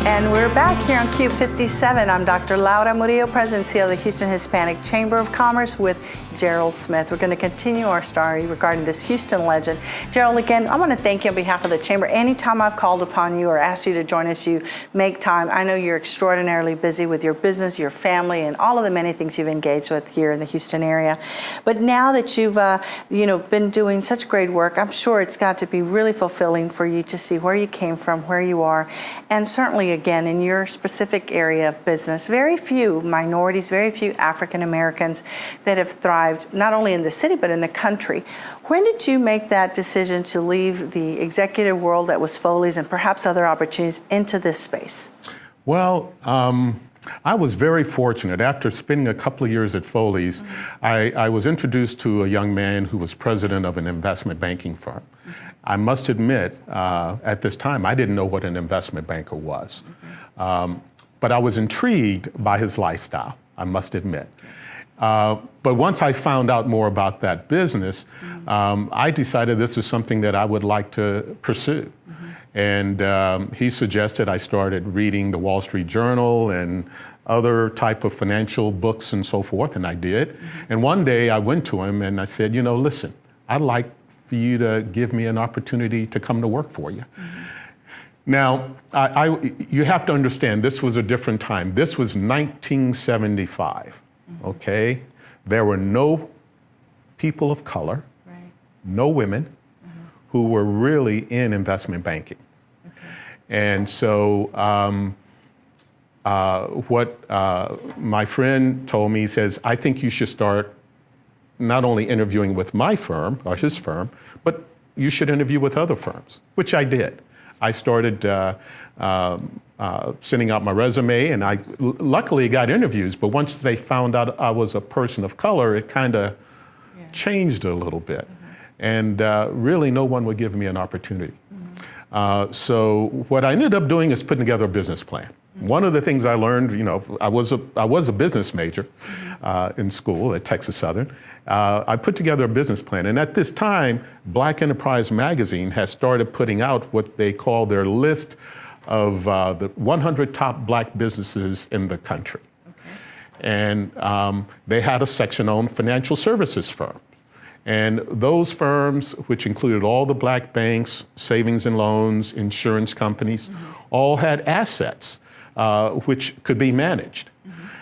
And we're back here on KUBE 57. I'm Dr. Laura Murillo, President and CEO of the Houston Hispanic Chamber of Commerce with Gerald Smith. We're going to continue our story regarding this Houston legend. Gerald, again, I want to thank you on behalf of the Chamber. Anytime I've called upon you or asked you to join us, you make time. I know you're extraordinarily busy with your business, your family, and all of the many things you've engaged with here in the Houston area. But now that you've been doing such great work, I'm sure it's got to be really fulfilling for you to see where you came from, where you are, and certainly, again, in your specific area of business, very few minorities, very few African Americans that have thrived not only in the city but in the country. When did you make that decision to leave the executive world that was Foley's and perhaps other opportunities into this space? Well, I was very fortunate. After spending a couple of years at Foley's, I was introduced to a young man who was president of an investment banking firm. I must admit, at this time, I didn't know what an investment banker was. But I was intrigued by his lifestyle, I must admit. But once I found out more about that business, I decided this is something that I would like to pursue. And he suggested I started reading the Wall Street Journal and other type of financial books and so forth, and I did. And one day I went to him and I said, you know, listen, I'd like for you to give me an opportunity to come to work for you. Now, you have to understand, this was a different time. This was 1975, okay? There were no people of color, no women, who were really in investment banking. And so what my friend told me, he says, I think you should start not only interviewing with my firm, or his firm, but you should interview with other firms, which I did. I started sending out my resume, and I luckily got interviews, but once they found out I was a person of color, it kind of changed a little bit. And really no one would give me an opportunity. So what I ended up doing is putting together a business plan. One of the things I learned, you know, I was a business major in school at Texas Southern. I put together a business plan, and at this time, Black Enterprise Magazine has started putting out what they call their list of the 100 top Black businesses in the country. And they had a section on financial services firms. And those firms, which included all the Black banks, savings and loans, insurance companies, all had assets which could be managed.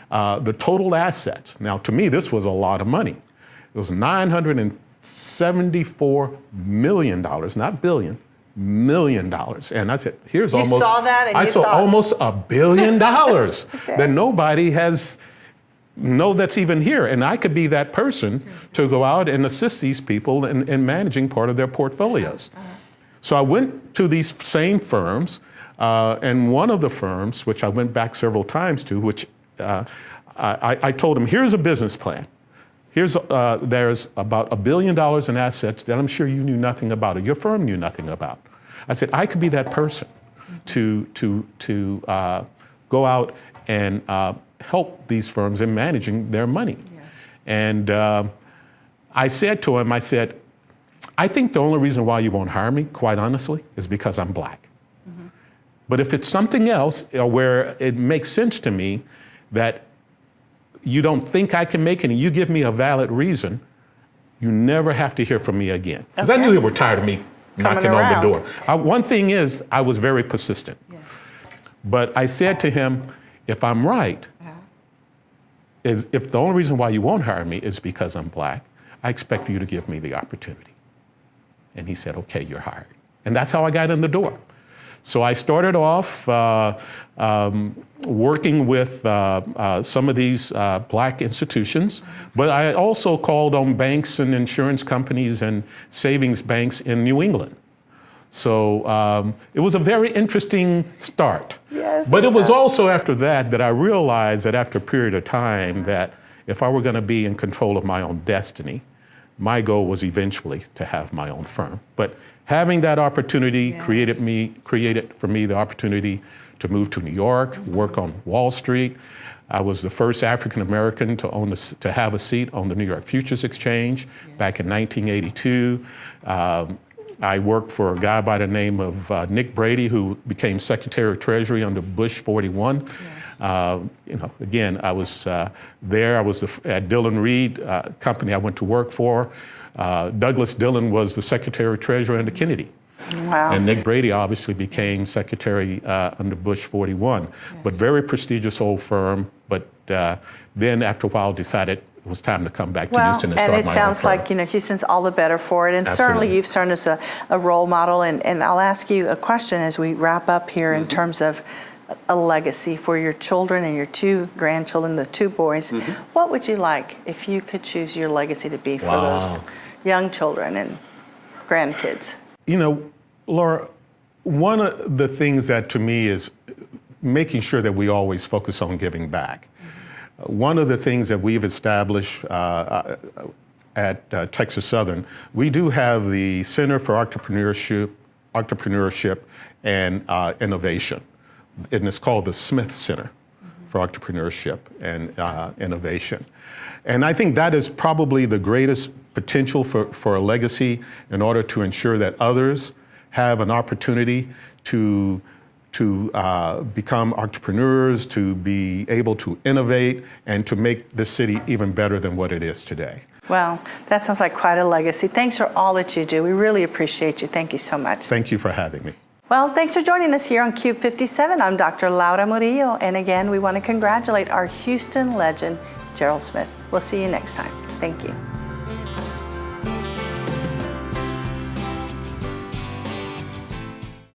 The total assets, now to me this was a lot of money. It was $974 million, not billion, $million. And I said, here's almost, you saw that and I you saw thought, almost $1 billion that nobody has that's even here. And I could be that person to go out and assist these people in managing part of their portfolios. So I went to these same firms, and one of the firms, which I went back several times to, which I told them, here's a business plan. There's about $1 billion in assets that I'm sure you knew nothing about, or your firm knew nothing about. I said, I could be that person to go out and help these firms in managing their money. And I said to him, I said, I think the only reason why you won't hire me, quite honestly, is because I'm Black. But if it's something else where it makes sense to me that you don't think I can make it and you give me a valid reason, you never have to hear from me again. Because I knew they were tired of me knocking on the door. One thing is, I was very persistent. But I said to him, if I'm right, if the only reason why you won't hire me is because I'm Black, I expect for you to give me the opportunity. And he said, okay, you're hired. And that's how I got in the door. So I started off working with some of these Black institutions, but I also called on banks and insurance companies and savings banks in New England. So it was a very interesting start. But it was also after that I realized that after a period of time that if I were going to be in control of my own destiny, my goal was eventually to have my own firm. But having that opportunity created for me the opportunity to move to New York, work on Wall Street. I was the first African American to have a seat on the New York Futures Exchange back in 1982. I worked for a guy by the name of Nick Brady, who became Secretary of Treasury under Bush 41. Yes. Again, I was there. I was at Dillon Reed company I went to work for. Douglas Dillon was the Secretary of Treasury under Kennedy. Wow. And Nick Brady obviously became Secretary under Bush 41. Yes. But very prestigious old firm. But then after a while decided it was time to come back to Houston and start my own firm. And it sounds like, Houston's all the better for it. And Absolutely. Certainly you've served as a role model. And I'll ask you a question as we wrap up here in terms of a legacy for your children and your 2 grandchildren, the 2 boys. What would you like if you could choose your legacy to be for those young children and grandkids? Laura, one of the things that to me is making sure that we always focus on giving back. One of the things that we've established at Texas Southern, we do have the Center for Entrepreneurship and Innovation. And it's called the Smith Center for Entrepreneurship and Innovation. And I think that is probably the greatest potential for a legacy in order to ensure that others have an opportunity to become entrepreneurs, to be able to innovate, and to make this city even better than what it is today. Well, that sounds like quite a legacy. Thanks for all that you do. We really appreciate you. Thank you so much. Thank you for having me. Well, thanks for joining us here on KUBE 57. I'm Dr. Laura Murillo, and again, we want to congratulate our Houston legend, Gerald Smith. We'll see you next time. Thank you.